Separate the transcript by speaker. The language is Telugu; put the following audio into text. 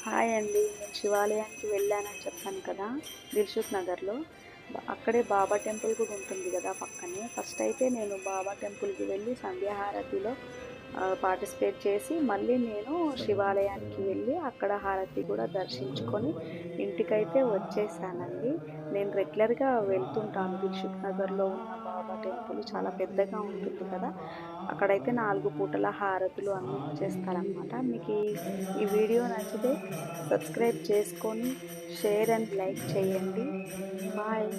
Speaker 1: హాయ్ అండి. నేను శివాలయానికి వెళ్ళానని చెప్పాను కదా! దిల్‌సుఖ్ నగర్‌లో. అక్కడే బాబా టెంపుల్ కూడా ఉంటుంది కదా పక్కనే. ఫస్ట్ అయితే నేను బాబా టెంపుల్‌కి వెళ్ళి సంధ్యాహారతిలో పార్టిసిపేట్ చేసి, మళ్ళీ నేను శివాలయానికి వెళ్ళి అక్కడ హారతి కూడా దర్శించుకొని ఇంటికైతే వచ్చేసానండి. నేను రెగ్యులర్‌గా వెళ్తుంటాను. దిల్‌సుఖ్ నగర్‌లో ఉన్న బాబా టెంపుల్ చాలా పెద్దగా ఉంటుంది కదా! అక్కడైతే 4 పూటల హారతులు అన్నీ ఇచ్చేస్తారనమాట. మీకు ఈ వీడియో నచ్చితే సబ్స్క్రైబ్ చేసుకొని షేర్ అండ్ లైక్ చేయండి. బాయ్.